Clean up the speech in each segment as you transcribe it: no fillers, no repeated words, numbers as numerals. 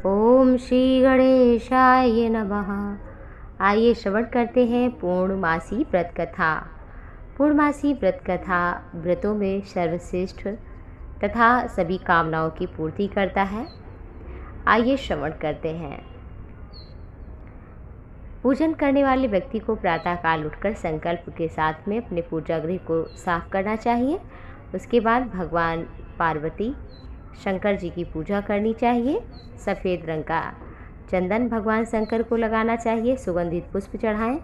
ओम श्री गणेशाय नमः। आइए श्रवण करते हैं पूर्णमासी व्रत कथा। पूर्णमासी व्रत कथा व्रतों में सर्वश्रेष्ठ तथा सभी कामनाओं की पूर्ति करता है। आइए श्रवण करते हैं। पूजन करने वाले व्यक्ति को प्रातःकाल उठकर संकल्प के साथ में अपने पूजा गृह को साफ करना चाहिए। उसके बाद भगवान पार्वती शंकर जी की पूजा करनी चाहिए। सफ़ेद रंग का चंदन भगवान शंकर को लगाना चाहिए। सुगंधित पुष्प चढ़ाएं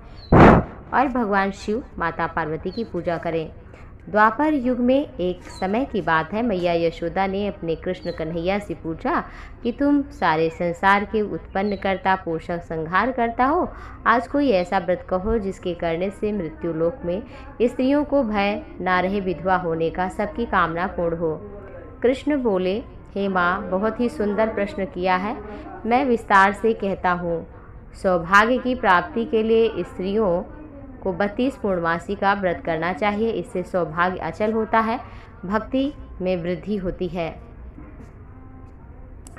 और भगवान शिव माता पार्वती की पूजा करें। द्वापर युग में एक समय की बात है, मैया यशोदा ने अपने कृष्ण कन्हैया से पूछा कि तुम सारे संसार के उत्पन्न करता पोषक संहार करता हो, आज कोई ऐसा व्रत कहो जिसके करने से मृत्यु लोक में स्त्रियों को भय ना रहे, विधवा होने का सबकी कामना पूर्ण हो। कृष्ण बोले, हे माँ, बहुत ही सुंदर प्रश्न किया है। मैं विस्तार से कहता हूँ। सौभाग्य की प्राप्ति के लिए स्त्रियों को 32 पूर्णमासी का व्रत करना चाहिए। इससे सौभाग्य अचल होता है, भक्ति में वृद्धि होती है।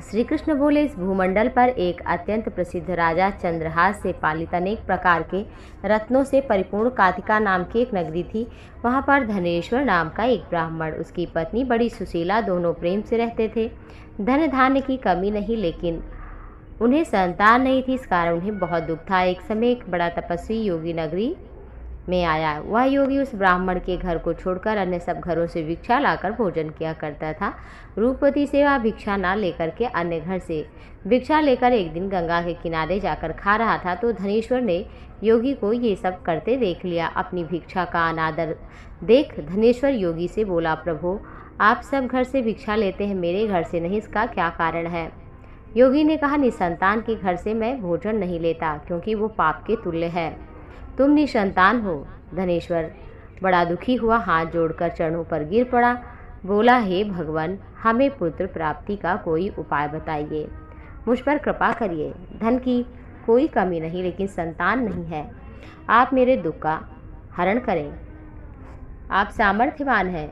श्री कृष्ण बोले, इस भूमंडल पर एक अत्यंत प्रसिद्ध राजा चंद्रहास से पालित अनेक प्रकार के रत्नों से परिपूर्ण कातिका नाम की एक नगरी थी। वहाँ पर धनेश्वर नाम का एक ब्राह्मण, उसकी पत्नी बड़ी सुशीला, दोनों प्रेम से रहते थे। धन धान्य की कमी नहीं, लेकिन उन्हें संतान नहीं थी, इस कारण उन्हें बहुत दुख था। एक समय एक बड़ा तपस्वी योगी नगरी में आया। वह योगी उस ब्राह्मण के घर को छोड़कर अन्य सब घरों से भिक्षा लाकर भोजन किया करता था। रूपवती से वह भिक्षा ना लेकर के अन्य घर से भिक्षा लेकर एक दिन गंगा के किनारे जाकर खा रहा था, तो धनेश्वर ने योगी को ये सब करते देख लिया। अपनी भिक्षा का अनादर देख धनेश्वर योगी से बोला, प्रभु, आप सब घर से भिक्षा लेते हैं, मेरे घर से नहीं, इसका क्या कारण है? योगी ने कहा, निसंतान के घर से मैं भोजन नहीं लेता, क्योंकि वो पाप के तुल्य है। तुम निसंतान हो। धनेश्वर बड़ा दुखी हुआ, हाथ जोड़कर चरणों पर गिर पड़ा। बोला, हे भगवान, हमें पुत्र प्राप्ति का कोई उपाय बताइए, मुझ पर कृपा करिए। धन की कोई कमी नहीं, लेकिन संतान नहीं है। आप मेरे दुख का हरण करें, आप सामर्थ्यवान हैं।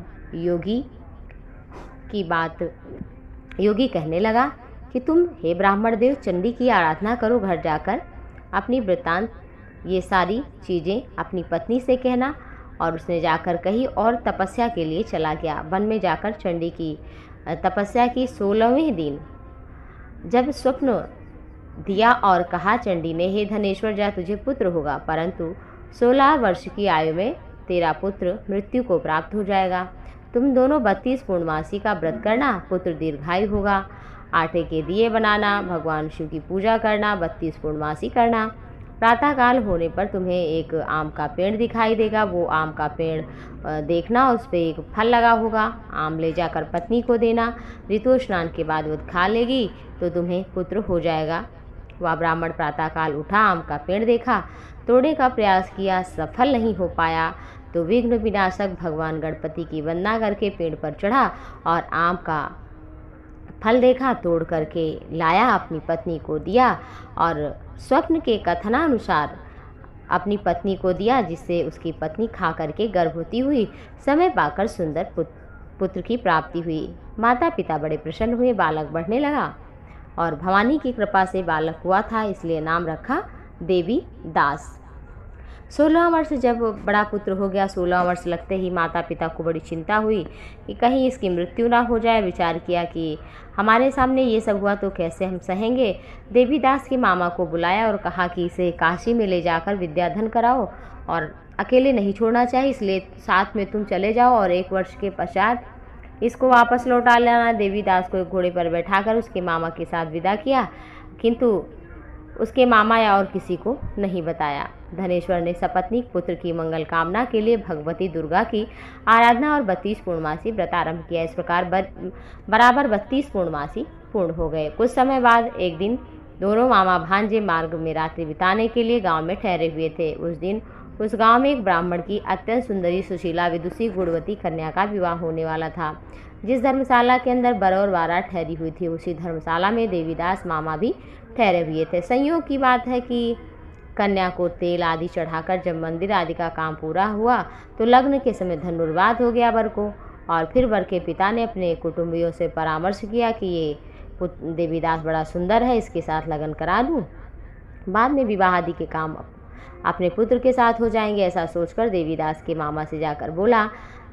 योगी कहने लगा कि तुम हे ब्राह्मण देव, चंडी की आराधना करो। घर जाकर अपनी वृत्तांत ये सारी चीज़ें अपनी पत्नी से कहना। और उसने जाकर कही और तपस्या के लिए चला गया। वन में जाकर चंडी की तपस्या की 16वें दिन जब स्वप्न दिया और कहा चंडी ने, हे धनेश्वर, जा तुझे पुत्र होगा, परंतु 16 वर्ष की आयु में तेरा पुत्र मृत्यु को प्राप्त हो जाएगा। तुम दोनों 32 पूर्णमासी का व्रत करना, पुत्र दीर्घायु होगा। आटे के दिए बनाना, भगवान शिव की पूजा करना, 32 पूर्णमासी करना। प्रातःकाल होने पर तुम्हें एक आम का पेड़ दिखाई देगा। वो आम का पेड़ देखना, उस पर एक फल लगा होगा। आम ले जाकर पत्नी को देना। ऋतु स्नान के बाद वो खा लेगी तो तुम्हें पुत्र हो जाएगा। वह ब्राह्मण प्रातःकाल उठा, आम का पेड़ देखा, तोड़ने का प्रयास किया, सफल नहीं हो पाया। तो विघ्न विनाशक भगवान गणपति की वंदना करके पेड़ पर चढ़ा और आम का फल देखा, तोड़ करके लाया, अपनी पत्नी को दिया और स्वप्न के कथनानुसार अपनी पत्नी को दिया, जिससे उसकी पत्नी खा करके गर्भवती हुई। समय पाकर सुंदर पुत्र की प्राप्ति हुई। माता पिता बड़े प्रसन्न हुए। बालक बढ़ने लगा और भवानी की कृपा से बालक हुआ था, इसलिए नाम रखा देवी दास। 16 वर्ष जब बड़ा पुत्र हो गया, 16 वर्ष लगते ही माता पिता को बड़ी चिंता हुई कि कहीं इसकी मृत्यु ना हो जाए। विचार किया कि हमारे सामने ये सब हुआ तो कैसे हम सहेंगे। देवीदास के मामा को बुलाया और कहा कि इसे काशी में ले जाकर विद्याधन कराओ और अकेले नहीं छोड़ना चाहिए, इसलिए साथ में तुम चले जाओ और 1 वर्ष के पश्चात इसको वापस लौटा लाना। देवीदास को एक घोड़े पर बैठाकर उसके मामा के साथ विदा किया, किंतु उसके मामा या और किसी को नहीं बताया। धनेश्वर ने सपत्नीक पुत्र की मंगल कामना के लिए भगवती दुर्गा की आराधना और 32 पूर्णमासी व्रत आरंभ किया। इस प्रकार बराबर 32 पूर्णमासी पूर्ण हो गए। कुछ समय बाद एक दिन दोनों मामा भांजे मार्ग में रात्रि बिताने के लिए गांव में ठहरे हुए थे। उस दिन उस गांव में एक ब्राह्मण की अत्यंत सुंदरी सुशीला विदुषी गुणवती कन्या का विवाह होने वाला था। जिस धर्मशाला के अंदर बर और बारात ठहरी हुई थी, उसी धर्मशाला में देवीदास मामा भी ठहरे हुए थे। संयोग की बात है कि कन्या को तेल आदि चढ़ाकर जब मंदिर आदि का काम पूरा हुआ तो लग्न के समय धनुर्वात हो गया वर को। और फिर वर के पिता ने अपने कुटुंबियों से परामर्श किया कि ये देवीदास बड़ा सुंदर है, इसके साथ लगन करा दूँ, बाद में विवाह आदि के काम अपने पुत्र के साथ हो जाएंगे। ऐसा सोचकर देवीदास के मामा से जाकर बोला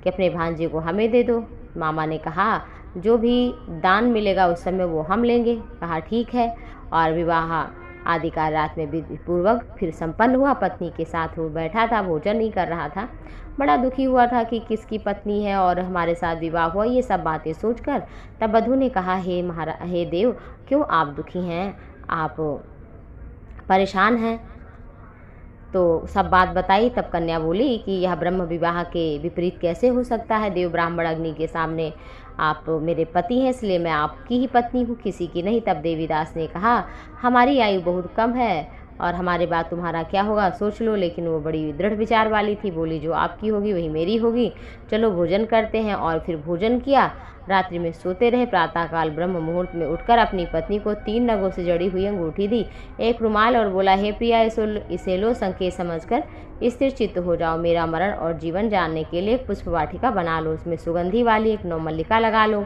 कि अपने भांजे को हमें दे दो। मामा ने कहा जो भी दान मिलेगा उस समय वो हम लेंगे। कहा ठीक है। और विवाह आदि का रात में विधि पूर्वक फिर संपन्न हुआ। पत्नी के साथ वो बैठा था, भोजन नहीं कर रहा था। बड़ा दुखी हुआ था कि किसकी पत्नी है और हमारे साथ विवाह हुआ, ये सब बातें सोचकर तब वधू ने कहा हे देव, क्यों आप दुखी हैं, आप परेशान हैं? तो सब बात बताई। तब कन्या बोली कि यह ब्रह्म विवाह के विपरीत कैसे हो सकता है। देव ब्राह्मण अग्नि के सामने आप मेरे पति हैं, इसलिए मैं आपकी ही पत्नी हूँ, किसी की नहीं। तब देवीदास ने कहा हमारी आयु बहुत कम है और हमारे बाद तुम्हारा क्या होगा सोच लो। लेकिन वो बड़ी दृढ़ विचार वाली थी, बोली जो आपकी होगी वही मेरी होगी, चलो भोजन करते हैं। और फिर भोजन किया, रात्रि में सोते रहे। प्रातःकाल ब्रह्म मुहूर्त में उठकर अपनी पत्नी को 3 नगों से जड़ी हुई अंगूठी दी, एक रुमाल, और बोला हे प्रिया, इसे लो, संकेत समझकर स्थिर चित्त हो जाओ। मेरा मरण और जीवन जानने के लिए पुष्प वाटिका बना लो, उसमें सुगंधी वाली एक नवमल्लिका लगा लो,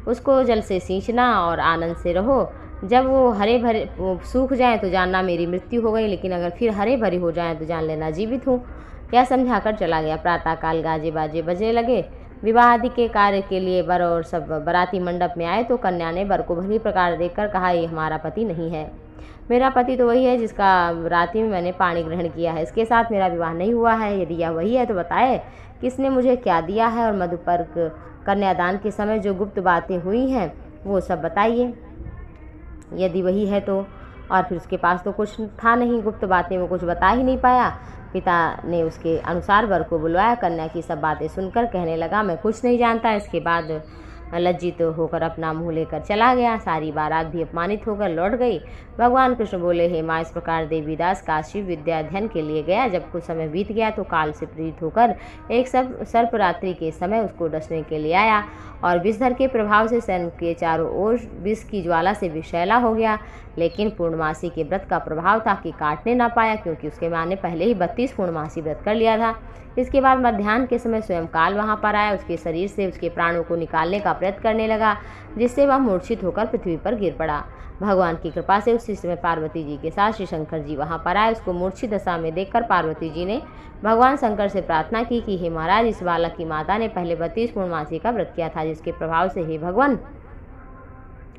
उसको जल से सींचना और आनंद से रहो। जब वो हरे भरे सूख जाए तो जानना मेरी मृत्यु हो गई, लेकिन अगर फिर हरे भरे हो जाए तो जान लेना जीवित हूँ। यह समझाकर चला गया। प्रातःकाल गाजे बाजे बजने लगे। विवाह आदि के कार्य के लिए वर और सब बाराती मंडप में आए तो कन्या ने वर को भली प्रकार देखकर कहा ये हमारा पति नहीं है, मेरा पति तो वही है जिसका रात्रि में मैंने पाणी ग्रहण किया है, इसके साथ मेरा विवाह नहीं हुआ है। यदि यह वही है तो बताए किसने मुझे क्या दिया है, और मधुपर्क कन्यादान के समय जो गुप्त बातें हुई हैं वो सब बताइए। यदि वही है तो, और फिर उसके पास तो कुछ था नहीं, गुप्त बातें वो कुछ बता ही नहीं पाया। पिता ने उसके अनुसार वर को बुलवाया। कन्या की सब बातें सुनकर कहने लगा मैं कुछ नहीं जानता। इसके बाद लज्जित होकर अपना मुंह लेकर चला गया। सारी बारात भी अपमानित होकर लौट गई। भगवान कृष्ण बोले हे माँ, इस प्रकार देवीदास काशी विद्या अध्ययन के लिए गया। जब कुछ समय बीत गया तो काल से प्रेरित होकर एक सर्परात्रि के समय उसको डसने के लिए आया और विषधर के प्रभाव से शरीर के चारों ओर विष की ज्वाला से विषैला हो गया। लेकिन पूर्णमासी के व्रत का प्रभाव था कि काटने ना पाया, क्योंकि उसके माँ ने पहले ही 32 पूर्णमासी व्रत कर लिया था। इसके बाद मध्याह्न के समय स्वयं काल वहाँ पर आया, उसके शरीर से उसके प्राणों को निकालने का प्रयत्न करने लगा, जिससे वह मूर्छित होकर पृथ्वी पर गिर पड़ा। भगवान की कृपा से उसी समय पार्वती जी के साथ श्री शंकर जी वहाँ पर आए। उसको मूर्छित दशा में देखकर पार्वती जी ने भगवान शंकर से प्रार्थना की कि हे महाराज, इस बालक की माता ने पहले 32 पूर्णमासी का व्रत किया था, जिसके प्रभाव से हे भगवान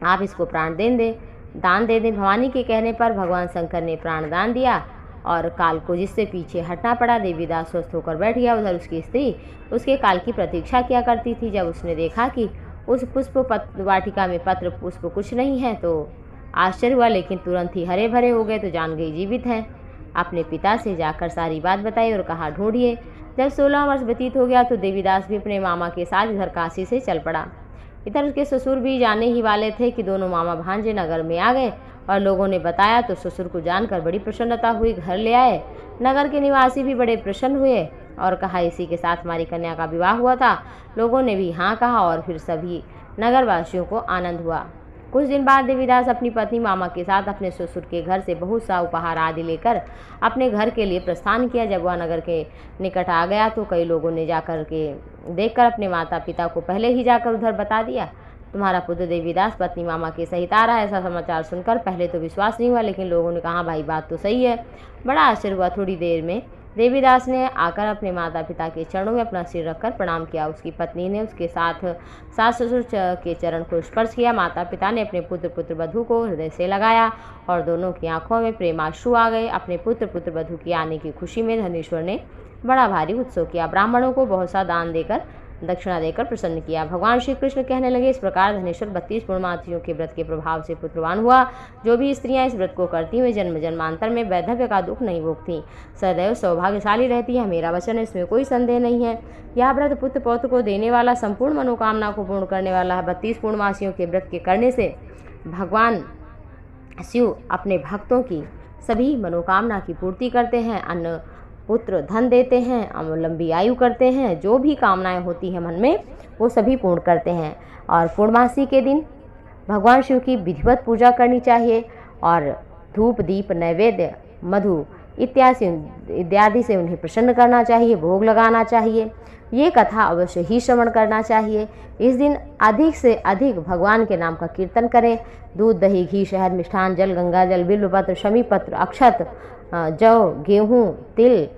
आप इसको दान दे दें। भवानी के कहने पर भगवान शंकर ने प्राण दान दिया और काल को जिससे पीछे हटना पड़ा। देवीदास स्वस्थ होकर बैठ गया। उधर उसकी स्त्री उसके काल की प्रतीक्षा किया करती थी। जब उसने देखा कि उस पुष्प वाटिका में पत्र पुष्प कुछ नहीं है तो आश्चर्य हुआ, लेकिन तुरंत ही हरे भरे हो गए तो जान गई जीवित है। अपने पिता से जाकर सारी बात बताई और कहा ढूंढिए। जब 16 वर्ष व्यतीत हो गया तो देवीदास भी अपने मामा के साथ इधर काशी से चल पड़ा। इधर उसके ससुर भी जाने ही वाले थे कि दोनों मामा भांजे नगर में आ गए, और लोगों ने बताया तो ससुर को जानकर बड़ी प्रसन्नता हुई। घर ले आए। नगर के निवासी भी बड़े प्रसन्न हुए और कहा इसी के साथ हमारी कन्या का विवाह हुआ था। लोगों ने भी हाँ कहा और फिर सभी नगरवासियों को आनंद हुआ। कुछ दिन बाद देवीदास अपनी पत्नी मामा के साथ अपने ससुर के घर से बहुत सा उपहार आदि लेकर अपने घर के लिए प्रस्थान किया। जब वह नगर के निकट आ गया तो कई लोगों ने जाकर के देखकर अपने माता पिता को पहले ही जाकर उधर बता दिया, तुम्हारा पुत्र देवीदास पत्नी मामा के सहित आ रहा है। ऐसा समाचार सुनकर पहले तो विश्वास नहीं हुआ, लेकिन लोगों ने कहा भाई बात तो सही है। बड़ा आश्चर्य हुआ। थोड़ी देर में देवीदास ने आकर अपने माता पिता के चरणों में अपना सिर रखकर प्रणाम किया। उसकी पत्नी ने उसके साथ सास ससुर के चरण को स्पर्श किया। माता पिता ने अपने पुत्र वधू को हृदय से लगाया और दोनों की आंखों में प्रेमाश्रु आ गए। अपने पुत्र वधू की आने की खुशी में धनेश्वर ने बड़ा भारी उत्सव किया। ब्राह्मणों को बहुत सा दान देकर दक्षिणा देकर प्रसन्न किया। भगवान श्री कृष्ण कहने लगे इस प्रकार धनेश्वर 32 पूर्णमासियों के व्रत के प्रभाव से पुत्रवान हुआ। जो भी स्त्रियां इस व्रत को करती हुए जन्म जन्मांतर में वैधव्य का दुख नहीं भोगती, सदैव सौभाग्यशाली रहती है। मेरा वचन है, इसमें कोई संदेह नहीं है। यह व्रत पुत्र पौत्र को देने वाला, संपूर्ण मनोकामना को पूर्ण करने वाला है। 32 पूर्णमासियों के व्रत के करने से भगवान शिव अपने भक्तों की सभी मनोकामना की पूर्ति करते हैं, अन्न पुत्र धन देते हैं, लंबी आयु करते हैं, जो भी कामनाएं होती हैं मन में वो सभी पूर्ण करते हैं। और पूर्णमासी के दिन भगवान शिव की विधिवत पूजा करनी चाहिए और धूप दीप नैवेद्य मधु इत्यादि से उन्हें प्रसन्न करना चाहिए, भोग लगाना चाहिए। ये कथा अवश्य ही श्रवण करना चाहिए। इस दिन अधिक से अधिक भगवान के नाम का कीर्तन करें। दूध, दही, घी, शहद, मिष्ठान, जल, गंगा जल, बिल्वपत्र, शमी पत्र, अक्षत, जौ, गेहूँ, तिल,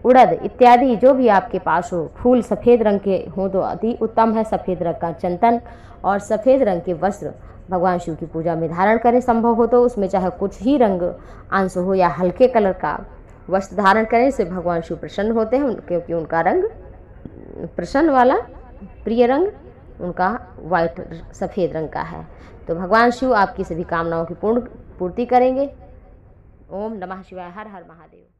उड़द इत्यादि जो भी आपके पास हो। फूल सफ़ेद रंग के हों तो अति उत्तम है। सफ़ेद रंग का चंदन और सफ़ेद रंग के वस्त्र भगवान शिव की पूजा में धारण करें। संभव हो तो उसमें चाहे कुछ ही रंग अंश हो या हल्के कलर का वस्त्र धारण करें। इससे भगवान शिव प्रसन्न होते हैं, क्योंकि उनका रंग प्रसन्न वाला प्रिय रंग उनका वाइट सफ़ेद रंग का है। तो भगवान शिव आपकी सभी कामनाओं की पूर्ति करेंगे। ओम नमः शिवाय। हर हर महादेव।